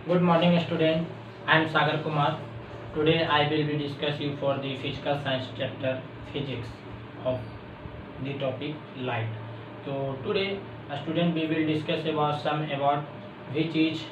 Good morning, student. I am Sagar Kumar. Today I will be discuss you for the physical science chapter physics of the topic light. So today, student, we will discuss about which is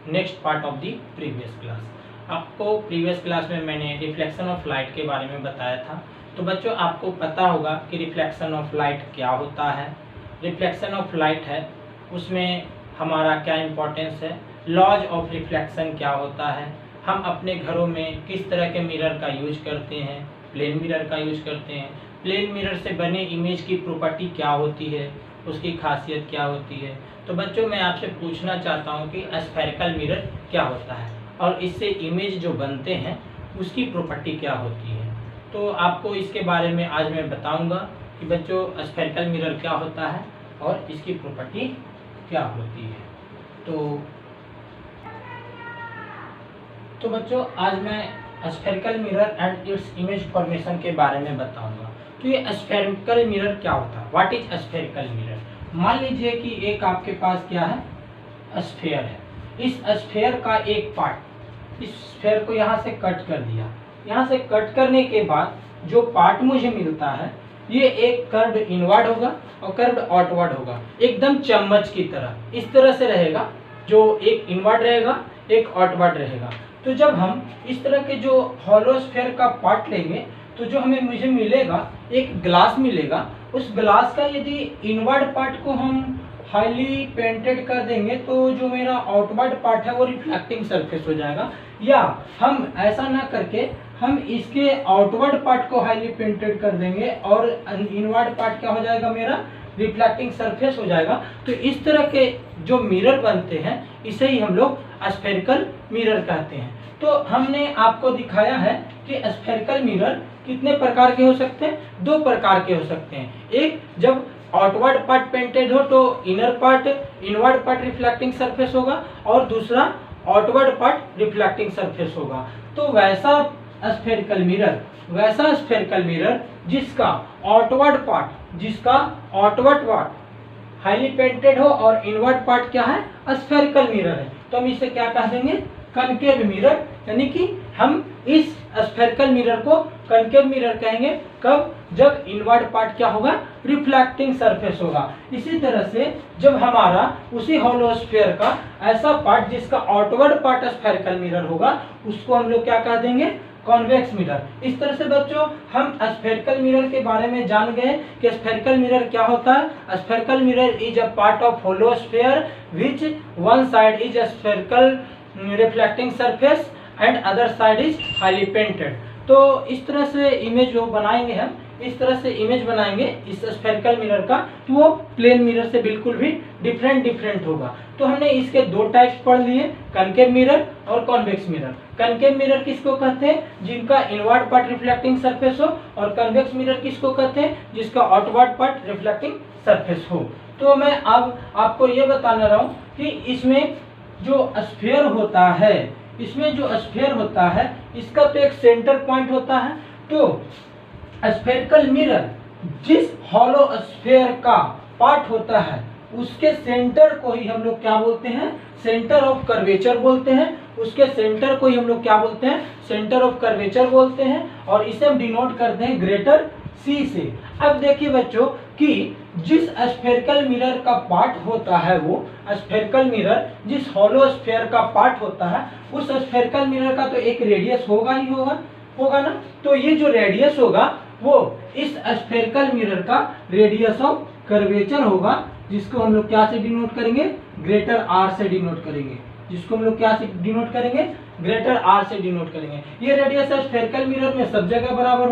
next part of the previous class. आपको previous class में मैंने reflection of light के बारे में बताया था. तो बच्चों, आपको पता होगा कि रिफ्लेक्शन ऑफ लाइट क्या होता है. रिफ्लेक्शन ऑफ लाइट है, उसमें हमारा क्या इम्पोर्टेंस है, लॉज ऑफ रिफ्लेक्शन क्या होता है, हम अपने घरों में किस तरह के मिरर का यूज करते हैं, प्लेन मिरर का यूज करते हैं, प्लेन मिरर से बने इमेज की प्रॉपर्टी क्या होती है, उसकी खासियत क्या होती है. तो बच्चों, मैं आपसे पूछना चाहता हूं कि स्फेरिकल मिरर क्या होता है और इससे इमेज जो बनते हैं उसकी प्रॉपर्टी क्या होती है. तो आपको इसके बारे में आज मैं बताऊंगा कि बच्चों स्फेरिकल मिरर क्या होता है और इसकी प्रॉपर्टी क्या होती है. तो बच्चों, आज मैं spherical mirror and its image formation के बारे में बताऊंगा. तो ये स्फेरिकल मिरर क्या होता है, व्हाट इज स्फेरिकल मिरर. मान लीजिए कि एक आपके पास क्या है, स्फेयर है. इस स्फेयर का एक पार्ट, इस स्फेयर को यहाँ से कट कर दिया. यहाँ से कट करने के बाद जो पार्ट मुझे मिलता है ये एक कर्व इनवर्ड होगा और कर्व आउटवर्ड होगा, एकदम चम्मच की तरह. इस तरह से रहेगा, जो एक इनवर्ड रहेगा एक आउटवर्ड रहेगा. तो जब हम इस तरह के जो हॉलो स्फेयर का पार्ट लेंगे तो जो मुझे मिलेगा एक ग्लास मिलेगा. उस ग्लास का यदि इनवर्ड पार्ट को हम हाईली पेंटेड कर देंगे तो जो मेरा आउटवर्ड पार्ट है वो रिफ्लेक्टिंग सरफेस हो जाएगा. या हम ऐसा ना करके हम इसके आउटवर्ड पार्ट को हाईली पेंटेड कर देंगे और इनवर्ड पार्ट क्या हो जाएगा, मेरा रिफ्लेक्टिंग सरफेस हो जाएगा. तो इस तरह के जो मिरर बनते हैं इसे ही हम लोग स्फेरिकल मिरर कहते हैं. तो हमने आपको दिखाया है कि स्फेरिकल मिरर कितने प्रकार के हो सकते हैं, दो प्रकार के हो सकते हैं. एक, जब आउटवर्ड पार्ट पेंटेड हो तो इनवर्ड पार्ट रिफ्लेक्टिंग सरफेस होगा और दूसरा आउटवर्ड पार्ट रिफ्लेक्टिंग सरफेस होगा. तो वैसा स्फेरिकल मिरर जिसका आउटवर्ड पार्ट हाईली पेंटेड हो और इनवर्ड पार्ट क्या है, स्फेरिकल मिरर है. तो हम इसे क्या कह देंगे, कनकेव मिरर. यानी कि हम इस स्फेरिकल मिरर को कनकेव मिरर कहेंगे. कब, जब इनवर्ड पार्ट क्या होगा, रिफ्लेक्टिंग सरफेस होगा. इसी तरह से जब हमारा उसी हॉलो स्फेयर का ऐसा पार्ट जिसका आउटवर्ड पार्ट स्फेरिकल मिरर होगा उसको हम लोग क्या कह देंगे, कॉन्वेक्स मिरर. इस तरह से बच्चों हम स्फेरिकल मिरर के बारे में जान गए कि स्फेरिकल मिरर क्या होता है. Spherical mirror is a part of hollow sphere which one side is a spherical reflecting surface and other side is highly painted. तो इस तरह से इमेज जो बनाएंगे हम, इस तरह से इमेज बनाएंगे इस स्फेरिकल मिरर का, तो वो प्लेन मिरर से बिल्कुल भी डिफरेंट होगा. तो हमने इसके दो टाइप्स पढ़ लिए, कनकेव मिरर और कॉन्वेक्स मिरर. कनकेव मिरर किसको कहते हैं, जिनका इनवर्ड पार्ट रिफ्लेक्टिंग सरफेस हो, और कन्वेक्स मिरर किसको कहते हैं, जिसका आउटवर्ड पार्ट रिफ्लेक्टिंग सरफेस हो. तो मैं अब आपको ये बताना रहा हूँ कि इसमें जो स्फेयर होता है इसका तो एक सेंटर पॉइंट होता है. तो स्फेरिकल मिरर जिस हॉलो स्फेयर का पार्ट होता है उसके सेंटर को ही हम लोग क्या बोलते हैं, सेंटर ऑफ कर्वेचर बोलते हैं. उसके सेंटर को ही हम लोग क्या बोलते हैं, सेंटर ऑफ कर्वेचर बोलते हैं. और इसे हम डिनोट करते हैं ग्रेटर सी से. अब देखिए बच्चों कि जिस स्फेरिकल मिरर का पार्ट होता है, वो स्फेरिकल मिरर जिस हॉलो स्फेयर का पार्ट होता है उस स्फेरिकल मिरर का तो एक रेडियस होगा ही होगा ना. तो ये जो रेडियस होगा वो इस स्फेरिकल मिरर का रेडियस ऑफ कर्वेचर होगा, जिसको हम लोग क्या से डिनोट करेंगे, ग्रेटर आर से डिनोट करेंगे. जिसको हम लोग क्या से डिनोट करेंगे, ग्रेटर आर से डिनोट करेंगे. ये रेडियस स्फेरिकल मिरर में सब जगह बराबर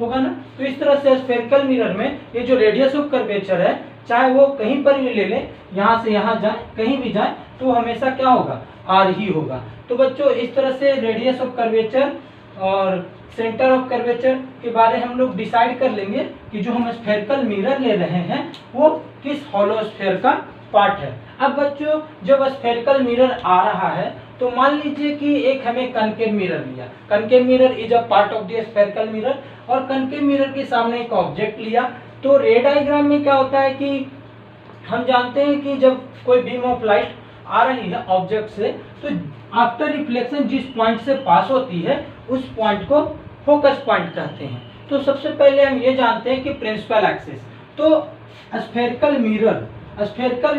होगा ना. तो इस तरह से स्फेरिकल मिरर में ये जो रेडियस ऑफ कर्वेचर है, चाहे वो कहीं पर भी ले लें, यहाँ से यहाँ जाए, कहीं भी जाए, तो हमेशा क्या होगा, आर ही होगा. तो बच्चों इस तरह से रेडियस ऑफ कर्वेचर और सेंटर ऑफ कर्वेचर के बारे हम लोग डिसाइड कर लेंगे कि जो हम स्फेरिकल मिरर ले रहे हैं वो किस हॉलो स्फेयर का पार्ट है. अब बच्चों जब स्फेरिकल मिरर आ रहा है तो मान लीजिए कि एक हमें कनकेव मिरर लिया. Concave mirror is a part of the spherical mirror. और कनकेव मिरर के सामने एक ऑब्जेक्ट लिया. तो रे डायग्राम में क्या होता है कि हम जानते हैं कि जब कोई बीम ऑफ लाइट आ रही है ऑब्जेक्ट से, तो आफ्टर रिफ्लेक्शन जिस पॉइंट से पास होती है उस पॉइंट को फोकस पॉइंट कहते हैं। तो सबसे पहले हम ये जानते हैं कि प्रिंसिपल एक्सिस, तो स्फेरिकल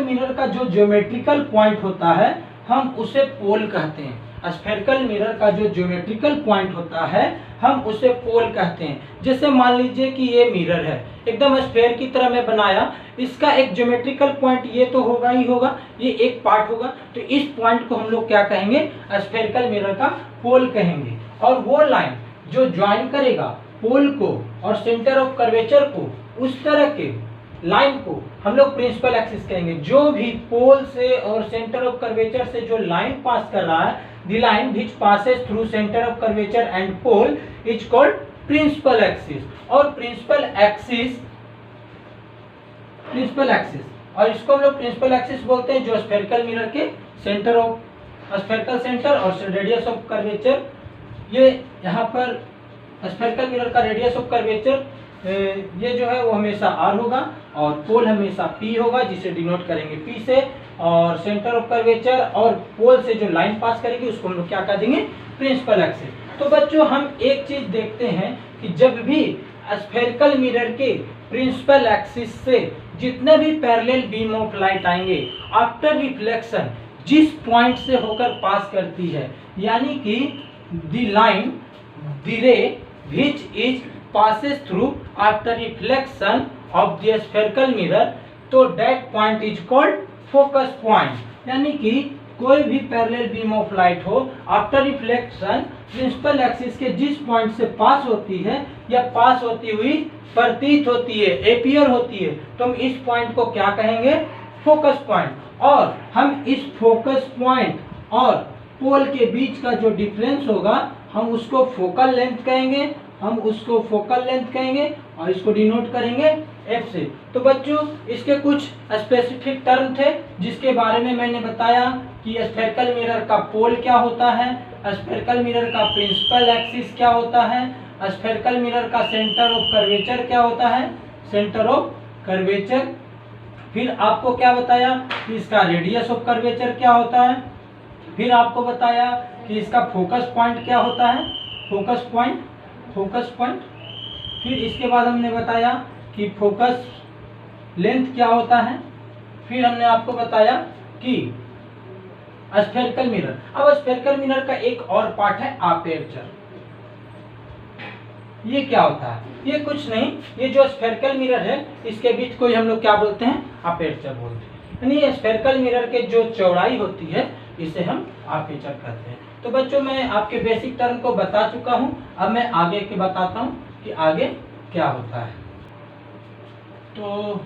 मिरर का जो ज्योमेट्रिकल पॉइंट होता है हम उसे पोल कहते हैं। स्फेरिकल मिरर का जो ज्योमेट्रिकल पॉइंट होता है हम उसे पोल कहते हैं। जैसे मान लीजिए कि ये मिरर है, एकदम स्फेयर की तरह मैं बनाया, इसका एक ज्योमेट्रिकल पॉइंट ये तो होगा ही होगा, ये एक पार्ट होगा, तो इस पॉइंट को हम लोग क्या कहेंगे, स्फेरिकल मिरर का पोल कहेंगे। और वो लाइन जो ज्वाइन करेगा पोल को और सेंटर ऑफ कर्वेचर को, उस तरह के लाइन को हम लोग प्रिंसिपल एक्सिस कहेंगे। जो भी पोल से और सेंटर ऑफ कर्वेचर से जो लाइन पास कर रहा है, the line which passes through centre of curvature and pole is called principal axis. और प्रिंसिपल एक्सिस और इसको हम लोग प्रिंसिपल एक्सिस बोलते हैं, जो स्फेरिकल मिरर के सेंटर ऑफ स्फेरिकल सेंटर और रेडियस ऑफ कर्वेचर, ये यहाँ पर स्फेरिकल मिरर का रेडियस ऑफ कर्वेचर ये जो है वो हमेशा r होगा और पोल हमेशा p होगा, जिसे डिनोट करेंगे p से, और सेंटर ऑफ कर्वेचर और पोल से जो लाइन पास करेगी उसको हम लोग क्या कह देंगे, प्रिंसिपल एक्सिस। तो बच्चों हम एक चीज देखते हैं कि जब भी स्फेरिकल मिरर के प्रिंसिपल एक्सिस से जितने भी पैरेलल बीम ऑफ लाइट आएंगे, आफ्टर रिफ्लेक्शन जिस पॉइंट से होकर पास करती है, यानी कि द लाइन द रे which is passes through after reflection of the spherical mirror, तो that point is called focus point। यानी कि कोई भी पैरेलल बीम ऑफ लाइट हो, आफ्टर रिफ्लेक्शन प्रिंसिपल एक्सिस के जिस पॉइंट से पास होती है या पास होती हुई प्रतीत होती है, एपियर होती है, तो हम इस पॉइंट को क्या कहेंगे, फोकस पॉइंट। और हम इस फोकस पॉइंट और पोल के बीच का जो डिफरेंस होगा हम उसको फोकल लेंथ कहेंगे, और इसको डिनोट करेंगे f से। तो बच्चों इसके कुछ स्पेसिफिक टर्म थे जिसके बारे में मैंने बताया कि स्फेरिकल मिरर का पोल क्या होता है, स्फेरिकल मिरर का प्रिंसिपल एक्सिस क्या होता है, स्फेरिकल मिरर का सेंटर ऑफ कर्वेचर क्या होता है, सेंटर ऑफ कर्वेचर। फिर आपको क्या बताया कि इसका रेडियस ऑफ कर्वेचर क्या होता है, फिर आपको बताया कि इसका फोकस पॉइंट क्या होता है, फोकस पॉइंट। फिर इसके बाद हमने बताया कि फोकस लेंथ क्या होता है, फिर हमने आपको बताया कि स्फेरिकल मिरर। अब स्फेरिकल मिरर का एक और पार्ट है अपर्चर। ये क्या होता है, ये कुछ नहीं, ये जो स्फेरिकल मिरर है इसके बीच को हम लोग क्या बोलते हैं, अपर्चर बोलते हैं। यानी स्फेरिकल मिरर के जो चौड़ाई होती है इसे हम अपर्चर कहते हैं। तो बच्चों मैं आपके बेसिक टर्म को बता चुका हूं, अब मैं आगे के बताता हूं कि आगे क्या होता है। तो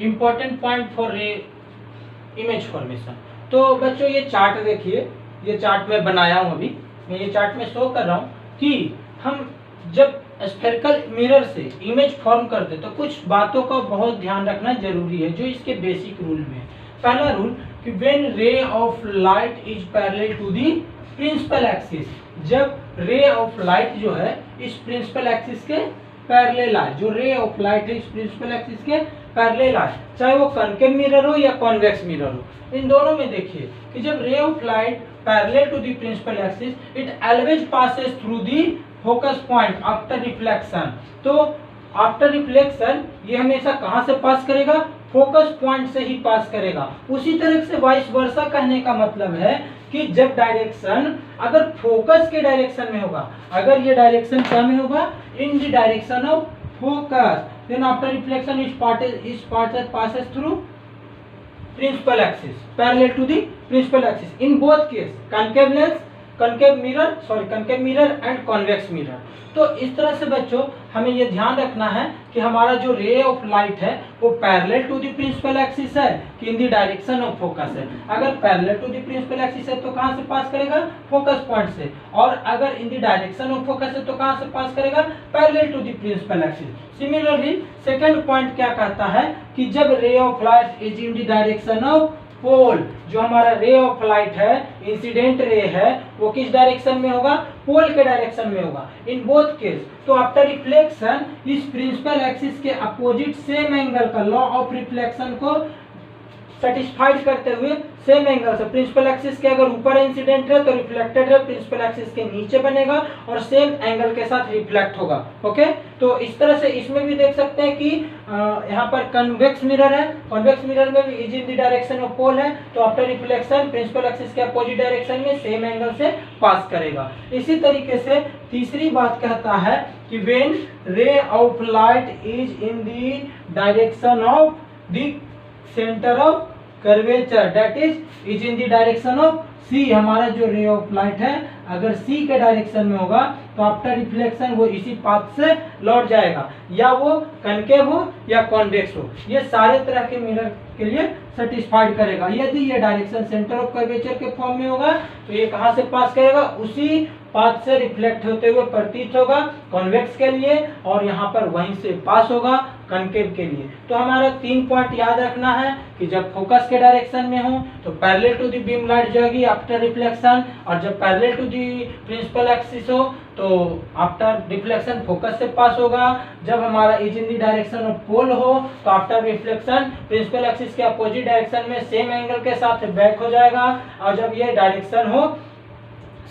important point for image formation. तो बच्चों ये चार्ट देखिए, ये चार्ट मैं बनाया हूं, अभी मैं ये चार्ट में शो कर रहा हूं कि हम जब स्फेरिकल मिरर से इमेज फॉर्म करते तो कुछ बातों का बहुत ध्यान रखना जरूरी है जो इसके बेसिक रूल में है। पहला रूल कि when ray of light is parallel to the principal axis, जब रे ऑफ लाइट जो है इस प्रिंसिपल एक्सिस के पैरेलल आए, जो रे ऑफ लाइट है इस प्रिंसिपल एक्सिस के पैरेलल आए, चाहे वो कॉन्केव मिरर हो या कॉन्वेक्स मिरर हो, इन दोनों में देखिए कि जब ray of light parallel to the principal axis it always passes through the focus point after reflection. तो आफ्टर रिफ्लेक्शन ये हमेशा कहां से पास करेगा, फोकस पॉइंट से ही पास करेगा। उसी तरह से वाइस वर्सा कहने का मतलब है कि जब डायरेक्शन अगर फोकस के डायरेक्शन में होगा, अगर ये डायरेक्शन क्या में होगा, in the direction of focus, then after reflection इस part passes through principal axis parallel to the principal axis in both case concave mirror and convex mirror। तो इस तरह से बच्चों हमें ये ध्यान रखना है कि हमारा जो रे ऑफ लाइट है वो parallel to the principal axis है कि in the direction of focus है। अगर parallel to the principal axis है तो कहां से पास करेगा, फोकस पॉइंट से, और अगर in the direction of focus है तो कहां से पास करेगा, parallel to the principal axis. Similarly second point क्या कहता है कि जब ray of light is in the direction of pole, जो हमारा रे ऑफ लाइट है, इंसिडेंट रे है, वो किस डायरेक्शन में होगा, पोल के डायरेक्शन में होगा इन बोथ केस। तो आफ्टर रिफ्लेक्शन इस प्रिंसिपल एक्सिस के अपोजिट सेम एंगल का लॉ ऑफ रिफ्लेक्शन को सेटिस्फाइड करते हुए सेम एंगल से प्रिंसिपल एक्सिस के अगर ऊपर इंसिडेंट है तो रिफ्लेक्टेड है प्रिंसिपल एक्सिस के नीचे बनेगा और सेम एंगल के साथ रिफ्लेक्ट होगा। ओके, तो इस तरह से इसमें भी देख सकते हैं कि यहाँ पर कन्वेक्स मिरर है, कन्वेक्स मिरर में भी is in the direction of pole है, तो आफ्टर रिफ्लेक्शन प्रिंसिपल एक्सिस के अपोजिट डायरेक्शन में सेम एंगल से पास करेगा। इसी तरीके से तीसरी बात कहता है कि when ray of light is in the direction of the centre of curvature that is in the direction of C, हमारा जो रे ऑफ लाइट है अगर सी के डायरेक्शन में होगा तो आफ्टर रिफ्लेक्शन वो इसी पाथ से लौट जाएगा, या वो कनकेव हो या कॉन्वेक्स हो, ये सारे तरह के मिरर के लिए सेटिस्फाइड करेगा। यदि ये डायरेक्शन सेंटर ऑफ कर्वेचर के फॉर्म में होगा तो ये कहाँ से पास करेगा, उसी पाथ से रिफ्लेक्ट होते हुए प्रतीत होगा कॉन्वेक्स के लिए, और यहाँ पर वहीं से पास होगा कनकेव के लिए। तो हमारा 3 पॉइंट याद रखना है कि जब फोकस के डायरेक्शन में हो तो parallel to the beam light जाएगी आफ्टर रिफ्लेक्शन, और जब parallel to the principal axis हो तो आफ्टर रिफ्लेक्शन फोकस से पास होगा। जब हमारा is in the direction of pole हो तो आफ्टर रिफ्लेक्शन प्रिंसिपल एक्सिस के अपोजिट डायरेक्शन में सेम एंगल के साथ बैक हो जाएगा, और जब ये डायरेक्शन हो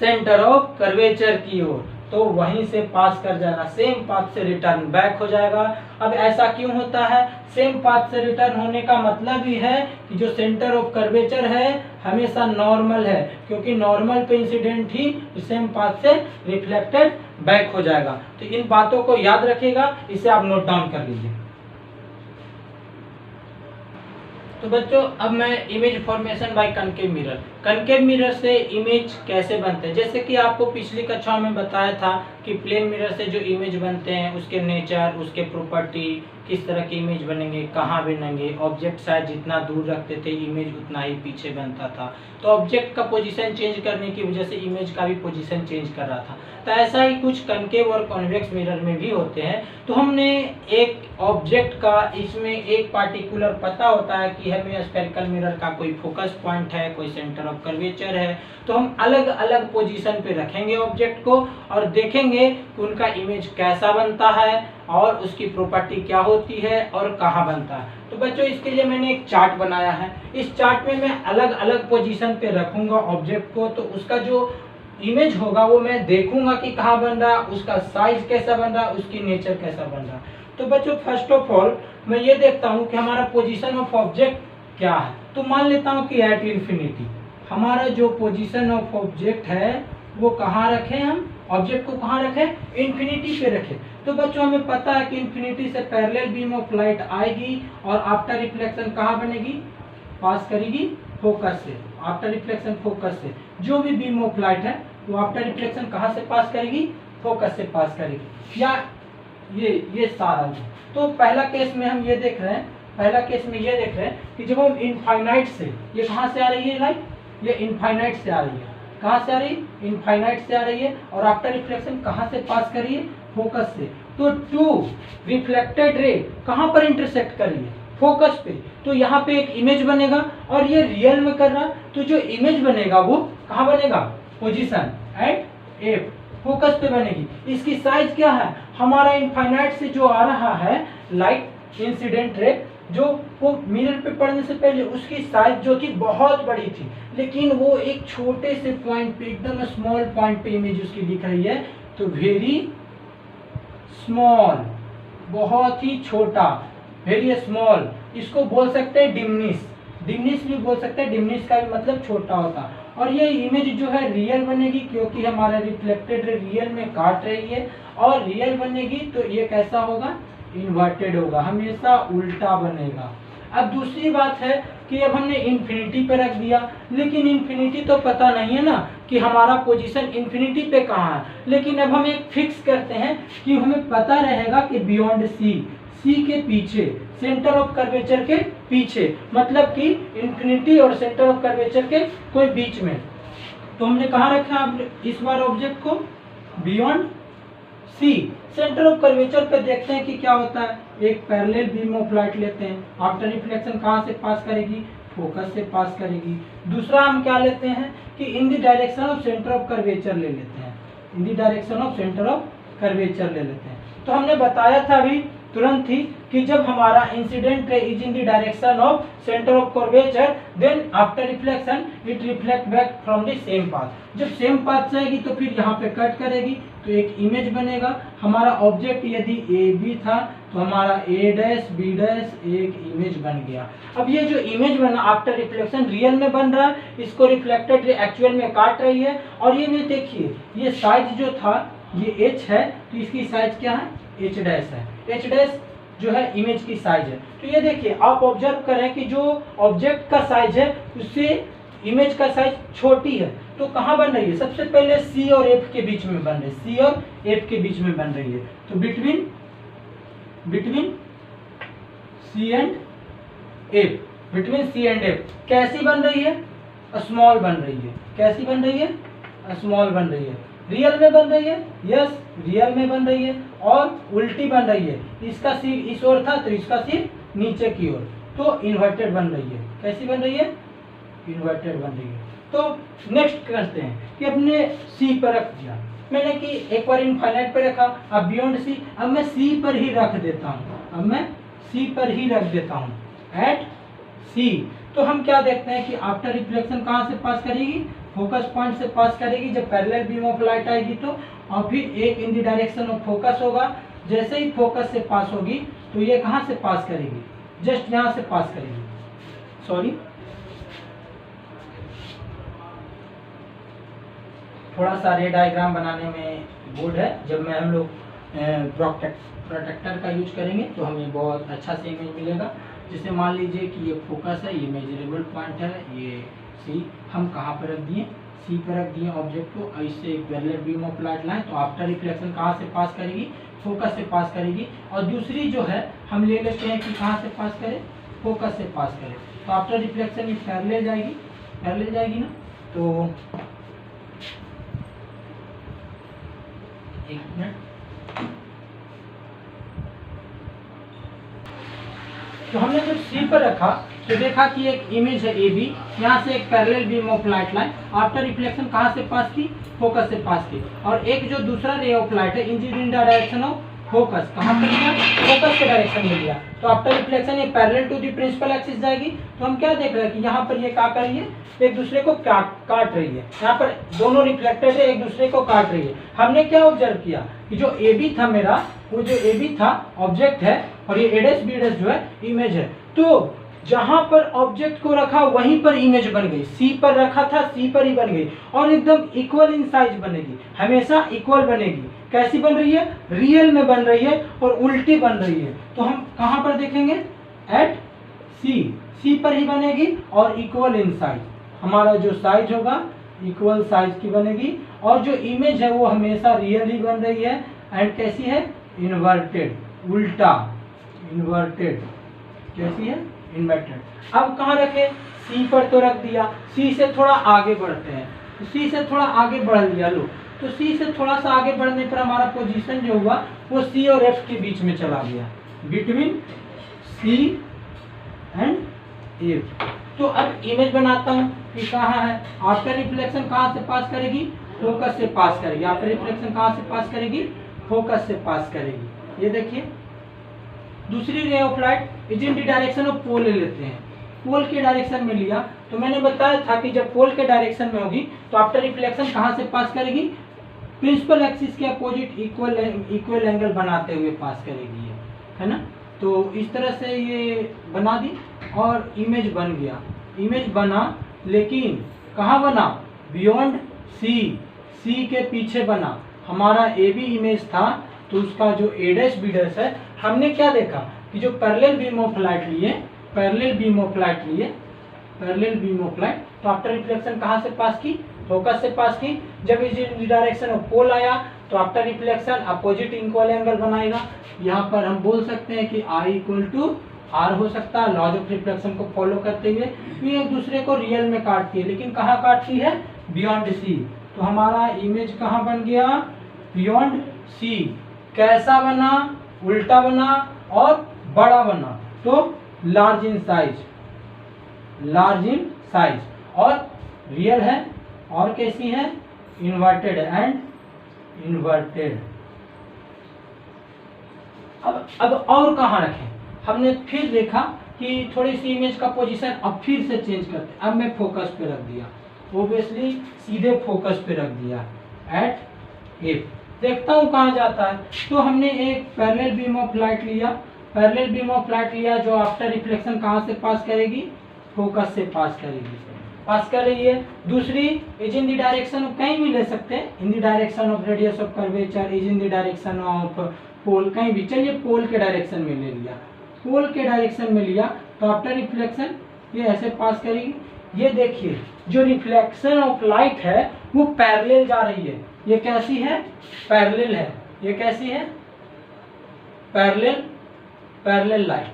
सेंटर ऑफ कर्वेचर की ओर तो वहीं से पास कर जाएगा, सेम पाथ से रिटर्न बैक हो जाएगा। अब ऐसा क्यों होता है, सेम पाथ से रिटर्न होने का मतलब ही है कि जो सेंटर ऑफ कर्वेचर है हमेशा नॉर्मल है, क्योंकि नॉर्मल पे इंसिडेंट ही सेम पाथ से रिफ्लेक्टेड बैक हो जाएगा। तो इन बातों को याद रखिएगा, इसे आप नोट डाउन कर लीजिए। तो बच्चों अब मैं image formation by concave mirror, concave mirror से इमेज कैसे बनते हैं, जैसे कि आपको पिछली कक्षा में बताया था कि प्लेन मिरर से जो इमेज बनते हैं उसके नेचर, उसके प्रॉपर्टी, किस तरह के इमेज बनेंगे, कहाँ बनेंगे, ऑब्जेक्ट साइज जितना दूर रखते थे इमेज उतना ही पीछे बनता था, तो ऑब्जेक्ट का पोजीशन चेंज करने की वजह से इमेज का भी पोजीशन चेंज कर रहा था। तो ऐसा ही कुछ कनकेव और कॉन्वेक्स मिरर में भी होते हैं। तो हमने एक ऑब्जेक्ट का इसमें एक पार्टिकुलर पता होता है कि हमें स्फेरिकल मिरर का कोई फोकस पॉइंट है, कोई सेंटर ऑफ कर्वेचर है, तो हम अलग अलग पोजीशन पे रखेंगे ऑब्जेक्ट को और देखेंगे कि उनका इमेज कैसा बनता है और उसकी प्रॉपर्टी क्या होती है और कहाँ बनता है। तो बच्चों इसके लिए मैंने एक चार्ट बनाया है, इस चार्ट में मैं अलग अलग पोजीशन पे रखूंगा ऑब्जेक्ट को, तो उसका जो इमेज होगा वो मैं देखूंगा कि कहाँ बन रहा, उसका साइज कैसा बन रहा, उसकी नेचर कैसा बन रहा। तो बच्चों फर्स्ट ऑफ ऑल मैं ये देखता हूँ कि हमारा पोजीशन ऑफ ऑब्जेक्ट क्या है। तो मान लेता हूँ कि एट इन्फिनिटी हमारा जो पोजीशन ऑफ ऑब्जेक्ट है वो कहाँ रखें, हम ऑब्जेक्ट को कहाँ रखें, इन्फिनिटी पे रखें। तो बच्चों हमें पता है कि इन्फिनिटी से पैरेलल बीम ऑफ लाइट आएगी और आफ्टर रिफ्लेक्शन कहाँ बनेगी, पास करेगी फोकस से, आफ्टर रिफ्लेक्शन फोकस से। जो भी बीम ऑफ लाइट है वो आफ्टर रिफ्लेक्शन कहाँ से पास करेगी, फोकस से पास करेगी, या ये सारा। तो पहला केस में हम ये देख रहे हैं, पहला केस में ये देख रहे हैं कि जब हम इनफाइनाइट से, ये कहाँ से आ रही है लाइट, ये इनफाइनाइट से आ रही है, कहाँ से आ रही है, इनफाइनाइट से आ रही है, और आफ्टर रिफ्लेक्शन कहाँ से पास करिए, फोकस से। तो टू रिफ्लेक्टेड रे कहाँ पर इंटरसेक्ट करिए, फोकस पे। तो यहाँ पे एक इमेज बनेगा और ये रियल में कर रहा, तो जो इमेज बनेगा वो कहाँ बनेगा, पोजीशन एट एफ, फोकस पे बनेगी। इसकी साइज क्या है, हमारा इनफाइनाइट से जो आ रहा है लाइट इंसिडेंट रे, जो वो मिरर पे पड़ने से पहले उसकी साइज जो थी बहुत बड़ी थी, लेकिन वो एक छोटे से पॉइंट पे, एकदम स्मॉल पॉइंट पे इमेज उसकी दिख रही है। तो वेरी स्मॉल, बहुत ही छोटा, वेरी स्मॉल, इसको बोल सकते हैं डिमनिश, डिमनिश भी बोल सकते हैं, डिमनिश का भी मतलब छोटा होता। और ये इमेज जो है रियल बनेगी क्योंकि हमारा रिफ्लेक्टेड रियल में काट रही है, और रियल बनेगी तो ये कैसा होगा, इन्वर्टेड होगा, हमेशा उल्टा बनेगा। अब दूसरी बात है कि अब हमने इन्फिनिटी पे रख दिया, लेकिन इन्फिनिटी तो पता नहीं है ना कि हमारा पोजीशन इन्फिनिटी पे कहाँ है, लेकिन अब हम एक फिक्स करते हैं कि हमें पता रहेगा कि बियॉन्ड सी, सी के पीछे, सेंटर ऑफ कर्वेचर के पीछे, मतलब कि इन्फिनिटी और सेंटर ऑफ कर्वेचर के कोई बीच में। तो हमने कहाँ रखा अब इस बार ऑब्जेक्ट को, beyond C, centre of curvature पे देखते हैं कि क्या होता है। एक पैरेलल बीम ऑफ लाइट लेते हैं, आफ्टर रिफ्लेक्शन कहाँ से पास करेगी, फोकस से पास करेगी। दूसरा हम क्या लेते हैं कि in the direction of centre of curvature ले लेते हैं, in the direction of centre of curvature ले लेते हैं। तो हमने बताया था अभी तुरंत ही कि जब हमारा incident ray is in the direction of centre of curvature, then after reflection it reflect back from the same path. जब सेम पाथ से आएगी तो फिर यहाँ पे कट करेगी तो एक इमेज बनेगा। हमारा ऑब्जेक्ट यदि ए बी था तो हमारा ए डैश बी डैश एक इमेज बन गया। अब ये जो इमेज बना आफ्टर रिफ्लेक्शन रियल में बन रहा है, इसको रिफ्लेक्टेड रे एक्चुअल में काट रही है। और ये भी देखिए ये साइज जो था ये h है तो इसकी साइज क्या है, h डैश है। h डैश जो है इमेज की साइज है। तो ये देखिए आप ऑब्जर्व करें कि जो ऑब्जेक्ट का साइज है उससे इमेज का साइज छोटी है। तो कहाँ बन रही है, सबसे पहले C और F के बीच में बन रही है, C और F के बीच में बन रही है। तो between C and F, between C and F कैसी बन रही है, स्मॉल बन रही है। कैसी बन रही है, स्मॉल बन रही है। रियल में बन रही है, यस रियल में बन रही है। और उल्टी बन रही है, इसका सिर इस ओर था तो इसका सिर नीचे की ओर, तो इन्वर्टेड बन रही है। कैसी बन रही है, इन्वर्टेड बन रही है। तो नेक्स्ट करते हैं कि अपने C पर रख दिया मैंने कि एक बार इनफाइनाइट पर रखा, अब बियॉन्ड C, अब मैं C पर ही रख देता हूँ, अब मैं C पर ही रख देता हूँ एट C। तो हम क्या देखते हैं कि आफ्टर रिफ्लेक्शन कहाँ से पास करेगी, फोकस पॉइंट से पास करेगी जब पैरेलल बीम ऑफ लाइट आएगी तो, और फिर एक इन द डायरेक्शन ऑफ फोकस होगा। जैसे ही फोकस से पास होगी तो ये कहाँ से पास करेगी, जस्ट यहाँ से पास करेगी। सॉरी थोड़ा सा रे डायग्राम बनाने में बोर्ड है, जब मैं हम लोग प्रोटेक्टर का यूज करेंगे तो हमें बहुत अच्छा से इमेज मिलेगा। जैसे मान लीजिए कि ये फोकस है, ये मेजरेबल पॉइंट है, ये C हम कहाँ पर रख दिए, C पर रख दिए ऑब्जेक्ट को। इससे एक पैरेलल बीम ऑफ लाइट लाएं तो आफ्टर रिफ्लेक्शन कहाँ से पास करेगी, फोकस से पास करेगी। और दूसरी जो है हम ले लेते हैं कि कहाँ से पास करे, फोकस से पास करे। तो आफ्टर रिफ्लेक्शन ये पैरेलल जाएगी, पैरेलल जाएगी ना। तो एक मिनट, तो हमने जब C पर रखा तो देखा कि एक इमेज है AB, यहाँ से एक parallel beam of light line after reflection कहाँ से पास की, फोकस से पास की। और एक जो दूसरा रे ऑफ लाइट है इन डायरेक्शन ऑफ फोकस, कहाँ पर गया, फोकस के डायरेक्शन में गया। तो आफ्टर रिफ्लेक्शन ये parallel to the principal axis जाएगी। तो हम क्या देख रहे हैं कि यहाँ पर ये क्या कर रही है, एक दूसरे को काट रही है। यहाँ पर दोनों रिफ्लेक्टेड है, एक दूसरे को काट रही है। हमने क्या ऑब्जर्व किया कि जो AB था मेरा, वो जो AB था ऑब्जेक्ट है और ये A डैश B डैश जो है इमेज है। तो जहां पर ऑब्जेक्ट को रखा वहीं पर इमेज बन गई, C पर रखा था C पर ही बन गई और एकदम इक्वल इन साइज बनेगी, हमेशा इक्वल बनेगी। कैसी बन रही है, रियल में बन रही है और उल्टी बन रही है। तो हम कहां पर देखेंगे, एट C पर ही बनेगी और इक्वल इन साइज। हमारा जो साइज होगा इक्वल साइज की बनेगी और जो इमेज है वो हमेशा रियल ही बन रही है। एंड कैसी है, इन्वर्टेड, उल्टा, इन्वर्टेड। कैसी है, इन्वर्टेड। अब कहाँ रखे, C पर तो रख दिया। C से थोड़ा आगे बढ़ते हैं, तो C से थोड़ा आगे बढ़ लिया लो। तो C से थोड़ा सा आगे बढ़ने पर हमारा पोजीशन जो हुआ वो C और F के बीच में चला गया, बिटवीन C एंड F। तो अब इमेज बनाता हूँ कि कहाँ है, आफ्टर रिफ्लेक्शन कहाँ से पास करेगी, फोकस से पास करेगी। आफ्टर रिफ्लेक्शन कहाँ से पास करेगी, फोकस से पास करेगी। ये देखिए दूसरी ray of light is in the direction of pole ले लेते हैं। पोल के डायरेक्शन में लिया तो मैंने बताया था कि जब पोल के डायरेक्शन में होगी तो आफ्टर रिफ्लेक्शन कहाँ से पास करेगी, प्रिंसिपल एक्सिस के अपोजिट इक्वल एंगल बनाते हुए पास करेगी, है ना। तो इस तरह से ये बना दी और इमेज बन गया। इमेज बना लेकिन कहाँ बना, बियॉन्ड C के पीछे बना। हमारा AB इमेज था तो उसका जो A डैश B डैश है, हमने क्या देखा कि जो पैरेलल बीम ऑफ लाइट लिए, पैरेलल बीम ऑफ लाइट लिए, पैरेलल बीम ऑफ लाइट, तो आफ्टर रिफ्लेक्शन कहाँ से पास की, फोकस से पास की। जब इस डायरेक्शन ऑफ पोल आया तो after reflection opposite equal angle बनाएगा। यहाँ पर हम बोल सकते हैं कि I इक्वल टू R हो सकता है, लॉज ऑफ रिफ्लेक्शन को फॉलो करते हुए। ये एक दूसरे को रियल में काटती है, लेकिन कहाँ काटती है, बियॉन्ड C। तो हमारा इमेज कहाँ बन गया, बियॉन्ड C। कैसा बना, उल्टा बना और बड़ा बना। तो large in size, large in size और रियल है। और कैसी है, इन्वर्टेड एंड इन्वर्टेड। अब और कहाँ रखें, हमने फिर देखा कि थोड़ी सी इमेज का पोजीशन अब फिर से चेंज करते हैं। अब मैं फोकस पे रख दिया, ओबियसली सीधे फोकस पे रख दिया एट एफ, देखता हूँ कहाँ जाता है। तो हमने एक पैरेलल बीम ऑफ लाइट लिया, पैरेलल बीम ऑफ लाइट लिया जो आफ्टर रिफ्लेक्शन कहाँ से पास करेगी, फोकस से पास करेगी, पास कर रही है। दूसरी is in the direction of, कहीं भी ले सकते हैं, in the direction of radius of curvature, is in the direction of pole, कहीं भी, चलिए पोल के डायरेक्शन में ले लिया, पोल के डायरेक्शन में लिया तो आफ्टर रिफ्लेक्शन ये ऐसे पास करेगी। ये देखिए जो रिफ्लेक्शन ऑफ लाइट है वो पैरेलल जा रही है, ये कैसी है, पैरेलल है, ये कैसी है, पैरेलल, पैरेलल लाइट,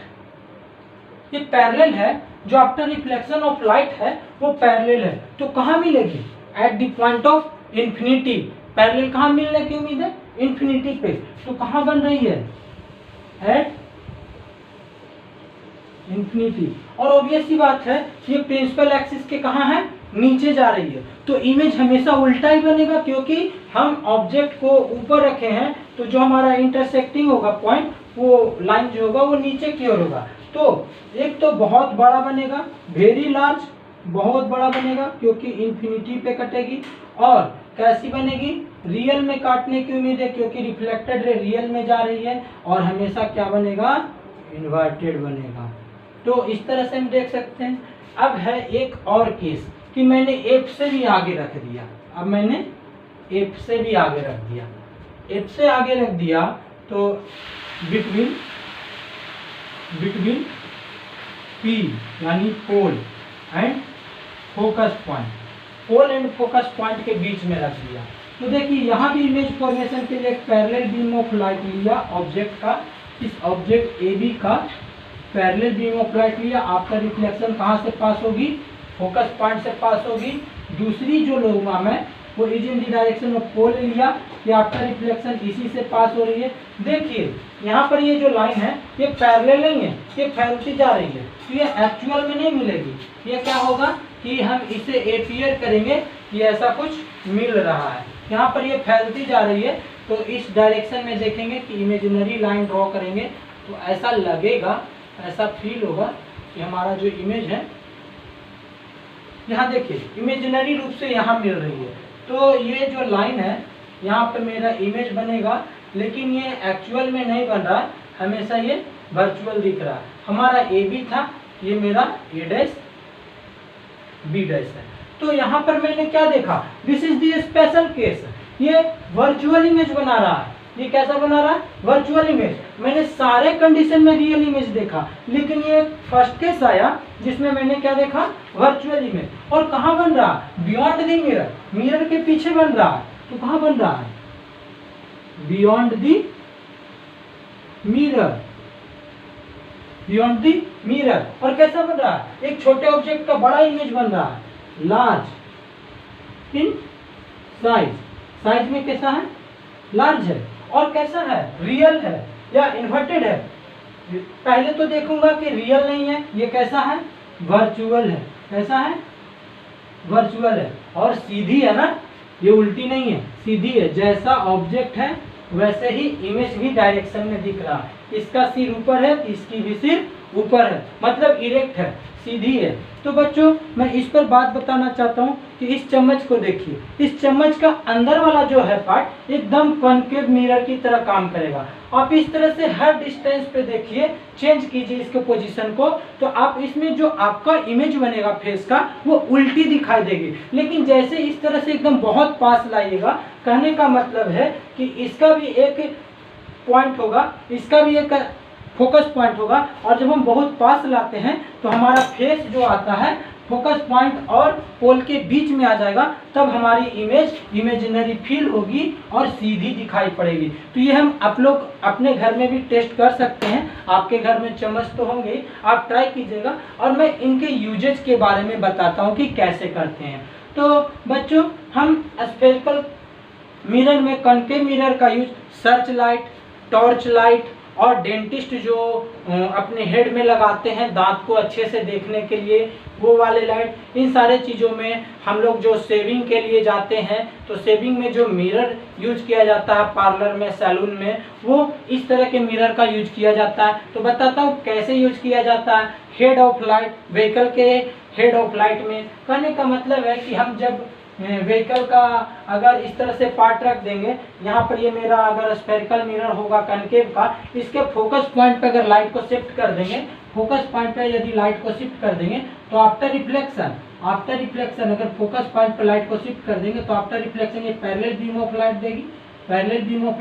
ये पैरेलल है, जो आफ्टर रिफ्लेक्शन ऑफ लाइट है वो पैरेलल है। तो कहाँ मिलेगी, at the point of infinity, parallel कहाँ मिलने की उम्मीद है, इंफिनिटी पे। तो कहाँ बन रही है, एट इंफिनिटी। और ऑब्वियस सी बात है ये प्रिंसिपल एक्सिस के कहाँ है, नीचे जा रही है, तो इमेज हमेशा उल्टा ही बनेगा, क्योंकि हम ऑब्जेक्ट को ऊपर रखे हैं तो जो हमारा इंटरसेक्टिंग होगा पॉइंट, वो लाइन जो होगा वो नीचे की ओर होगा। तो एक तो बहुत बड़ा बनेगा, वेरी लार्ज, बहुत बड़ा बनेगा क्योंकि इंफिनिटी पे कटेगी, और कैसी बनेगी, रियल में काटने की उम्मीद है क्योंकि रिफ्लेक्टेड रे रियल में जा रही है, और हमेशा क्या बनेगा, इन्वर्टेड बनेगा। तो इस तरह से हम देख सकते हैं। अब है एक और केस कि मैंने एफ से भी आगे रख दिया, अब मैंने एफ से भी आगे रख दिया, एफ से आगे रख दिया तो बिटवीन पी यानी pole and focus point, pole and focus point के बीच में रख दिया। तो देखिए यहाँ भी इमेज फॉर्मेशन के लिए एक पैरेलल बीम ऑफ लाइट लिया ऑब्जेक्ट का, इस ऑब्जेक्ट ए बी का पैरेलल बीम ऑफ लाइट लिया, आपका रिफ्लेक्शन कहाँ से पास होगी, फोकस पॉइंट से पास होगी। दूसरी जो लूंगा मैं वो is in the direction of pole लिया कि आपका रिफ्लेक्शन इसी से पास हो रही है। देखिए यहाँ पर ये जो लाइन है ये पैरेलल नहीं है, ये फैलती जा रही है, तो ये एक्चुअल में नहीं मिलेगी। ये क्या होगा कि हम इसे एपियर करेंगे ये ऐसा कुछ मिल रहा है, यहाँ पर ये फैलती जा रही है, तो इस डायरेक्शन में देखेंगे कि इमेजिनरी लाइन ड्रॉ करेंगे तो ऐसा लगेगा, ऐसा फील होगा कि हमारा जो इमेज है यहाँ देखिए इमेजिनरी रूप से यहाँ मिल रही है। तो ये जो लाइन है यहाँ पे मेरा इमेज बनेगा, लेकिन ये एक्चुअल में नहीं बन रहा, हमेशा ये वर्चुअल दिख रहा है। हमारा ए बी था, ये मेरा ए डैश बी डैश है। तो यहाँ पर मैंने क्या देखा, this is the special case, ये वर्चुअल इमेज बना रहा है। ये कैसा बना रहा है, वर्चुअल इमेज। मैंने सारे कंडीशन में रियल इमेज देखा, लेकिन ये फर्स्ट केस आया जिसमें मैंने क्या देखा, वर्चुअल इमेज। और कहाँ बन रहा, बियॉन्ड द मिरर, मिरर के पीछे बन रहा है। तो कहाँ बन रहा है, beyond the mirror, beyond the mirror. और कैसा बन रहा है, एक छोटे ऑब्जेक्ट का बड़ा इमेज बन रहा है, लार्ज इन साइज, साइज में कैसा है, लार्ज है। और कैसा है, रियल है या इन्वर्टेड है। पहले तो देखूंगा कि रियल नहीं है, ये कैसा है, वर्चुअल है। कैसा है, वर्चुअल है। और सीधी है ना, ये उल्टी नहीं है, सीधी है। जैसा ऑब्जेक्ट है वैसे ही इमेज भी डायरेक्शन में दिख रहा है। इसका सिर ऊपर है, इसकी भी सिर ऊपर है, मतलब इरेक्ट है, सीधी है। तो बच्चों मैं इस पर बात बताना चाहता हूँ कि इस चम्मच को देखिए, इस चम्मच का अंदर वाला जो है पार्ट एकदम कॉन्केव मिरर की तरह काम करेगा। आप इस तरह से हर डिस्टेंस पे देखिए, चेंज कीजिए इसके पोजीशन को, तो आप इसमें जो आपका इमेज बनेगा फेस का वो उल्टी दिखाई देगी। लेकिन जैसे इस तरह से एकदम बहुत पास लाइएगा, कहने का मतलब है कि इसका भी एक पॉइंट होगा, इसका भी एक फोकस पॉइंट होगा, और जब हम बहुत पास लाते हैं तो हमारा फेस जो आता है फोकस पॉइंट और पोल के बीच में आ जाएगा, तब हमारी इमेज इमेजिनरी फील होगी और सीधी दिखाई पड़ेगी। तो ये हम आप लोग अपने घर में भी टेस्ट कर सकते हैं। आपके घर में चम्मच तो होंगे, आप ट्राई कीजिएगा, और मैं इनके यूजेज के बारे में बताता हूँ कि कैसे करते हैं। तो बच्चों हम स्फेरिकल मिरर में कॉन्केव मिरर का use search light, torch light और डेंटिस्ट जो अपने हेड में लगाते हैं दांत को अच्छे से देखने के लिए, वो वाले लाइट। इन सारे चीज़ों में हम लोग जो शेविंग के लिए जाते हैं तो शेविंग में जो मिरर यूज किया जाता है पार्लर में, सैलून में, वो इस तरह के मिरर का यूज किया जाता है। तो बताता हूँ कैसे यूज किया जाता है। हेड ऑफ लाइट, व्हीकल के हेड ऑफ लाइट में कहने का मतलब है कि हम जब व्हीकल का अगर इस तरह से पार्ट रख देंगे, यहाँ पर ये मेरा अगर स्फेरिकल मिरर होगा कनकेव का, इसके फोकस पॉइंट पे अगर लाइट को शिफ्ट कर देंगे, फोकस पॉइंट पे यदि लाइट को शिफ्ट कर देंगे तो आफ्टर रिफ्लेक्शन अगर फोकस पॉइंट पे लाइट को शिफ्ट कर देंगे तो आफ्टर रिफ्लेक्शन ये पैरेलल बीम ऑफ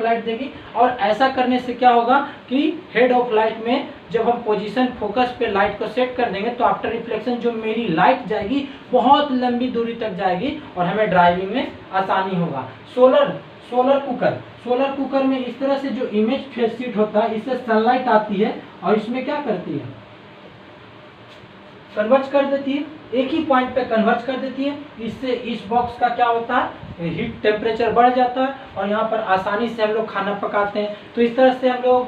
लाइट देगी। और ऐसा करने से क्या होगा कि हेड ऑफ लाइट में जब हम पोजीशन फोकस पे लाइट को सेट कर देंगे तो आफ्टर रिफ्लेक्शन जो मेरी लाइट जाएगी बहुत लंबी दूरी तक जाएगी और हमें ड्राइविंग में आसानी होगा। सोलर कुकर में इस तरह से जो इमेज फेस शीट होता है, इससे सनलाइट आती है और इसमें क्या करती है, कन्वर्ज कर देती है, एक ही पॉइंट पे कन्वर्ज कर देती है। इससे इस बॉक्स का क्या होता है, हीट टेम्परेचर बढ़ जाता है और यहाँ पर आसानी से हम लोग खाना पकाते हैं। तो इस तरह से हम लोग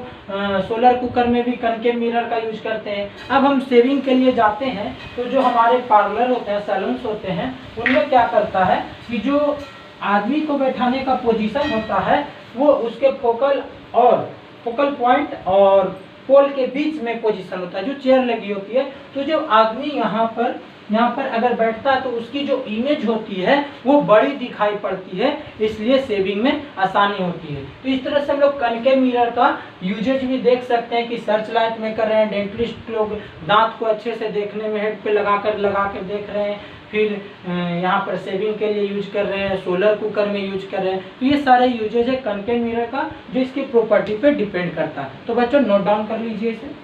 सोलर कुकर में भी कनकेव मिरर का यूज करते हैं। अब हम शेविंग के लिए जाते हैं तो जो हमारे पार्लर होते हैं, सैलून्स होते हैं, उनमें क्या करता है कि जो आदमी को बैठाने का पोजीशन होता है वो उसके फोकल पॉइंट और पोल के बीच में पोजीशन होता है, जो चेयर लगी होती है। तो जब आदमी यहाँ पर अगर बैठता है तो उसकी जो इमेज होती है वो बड़ी दिखाई पड़ती है, इसलिए शेविंग में आसानी होती है। तो इस तरह से हम लोग कनकेव मिरर का यूजेज भी देख सकते हैं कि सर्च लाइट में कर रहे हैं, डेंटिस्ट लोग दांत को अच्छे से देखने में हेड पे लगा कर देख रहे हैं, फिर यहाँ पर शेविंग के लिए यूज कर रहे हैं, सोलर कुकर में यूज कर रहे हैं। तो ये सारे यूजेज है कनकेव मिरर का, जो इसकी प्रॉपर्टी पे डिपेंड करता है। तो बच्चों नोट डाउन कर लीजिए इसे।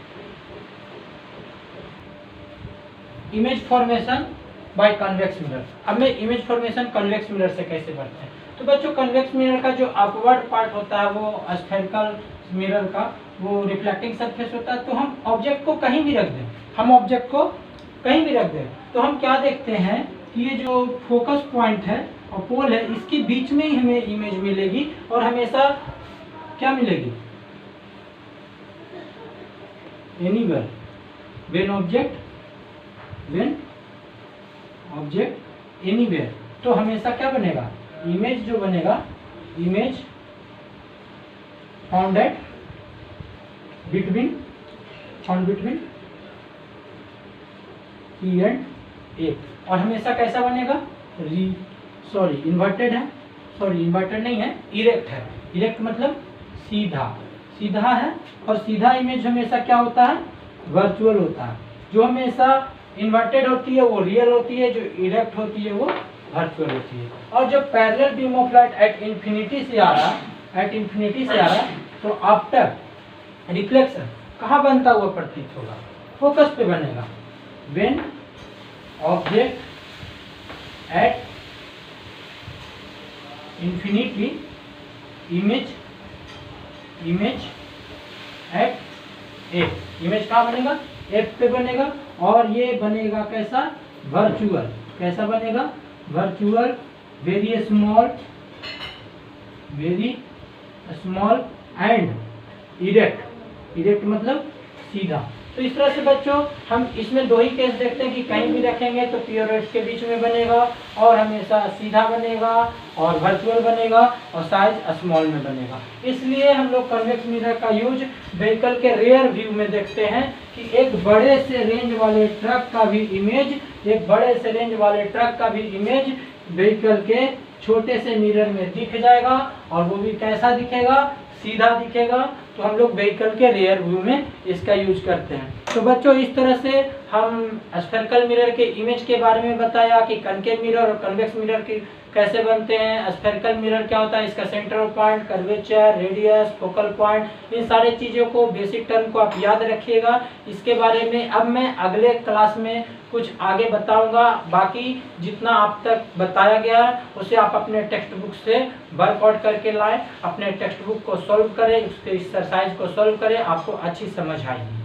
Image formation by convex mirror. अब मैं इमेज फॉर्मेशन कन्वेक्स मिरर से कैसे करते हैं। तो बच्चों कन्वेक्स मिरर का जो अपवर्ड पार्ट होता है वो स्फेरिकल मिरर का वो रिफ्लेक्टिंग सरफेस होता है। तो हम ऑब्जेक्ट को कहीं भी रख दें, तो हम क्या देखते हैं कि ये जो फोकस पॉइंट है और पोल है, इसके बीच में ही हमें इमेज मिलेगी और हमेशा क्या मिलेगी, एनीवेयर व्हेन ऑब्जेक्ट एनीवेयर। तो हमेशा क्या बनेगा, इमेज जो बनेगा, image found between E and A. और हमेशा कैसा बनेगा, इन्वर्टेड नहीं है, इरेक्ट है। इरेक्ट मतलब सीधा है। और सीधा इमेज हमेशा क्या होता है, वर्चुअल होता है। जो हमेशा इन्वर्टेड होती है वो रियल होती है, जो इरेक्ट होती है वो वर्चुअल होती है। और जब parallel beam of light at infinity से आ रहा तो आफ्टर रिफ्लेक्शन कहाँ बनता हुआ प्रतीत होगा, फोकस पे बनेगा। When object at infinity image at F. Image कहाँ बनेगा, एफ पे बनेगा। और ये बनेगा कैसा, वर्चुअल। कैसा बनेगा, virtual, very small and erect मतलब सीधा। तो इस तरह से बच्चों हम इसमें दो ही केस देखते हैं कि कहीं भी रखेंगे तो पियोरेट्स के बीच में बनेगा और हमेशा सीधा बनेगा और वर्चुअल बनेगा और साइज स्मॉल में बनेगा। इसलिए हम लोग कन्वेक्स मिरर का यूज व्हीकल के रेयर व्यू में देखते हैं कि एक बड़े से रेंज वाले ट्रक का भी इमेज व्हीकल के छोटे से मिरर में दिख जाएगा और वो भी कैसा दिखेगा, सीधा दिखेगा। तो हम लोग व्हीकल के रेयर व्यू में इसका यूज करते हैं। तो बच्चों इस तरह से हम स्फेरिकल मिरर के इमेज के बारे में बताया कि कनकेव मिरर और कन्वेक्स मिरर के कैसे बनते हैं। स्फेरिकल मिरर क्या होता है, इसका centre point, curvature, radius, focal point, इन सारी चीज़ों को, बेसिक टर्म को आप याद रखिएगा। इसके बारे में अब मैं अगले क्लास में कुछ आगे बताऊंगा। बाकी जितना आप तक बताया गया है उसे आप अपने टेक्स्ट बुक से वर्कआउट करके लाएं, अपने टेक्स्ट बुक को सॉल्व करें, उसके एक्सरसाइज को सॉल्व करें, आपको अच्छी समझ आएगी।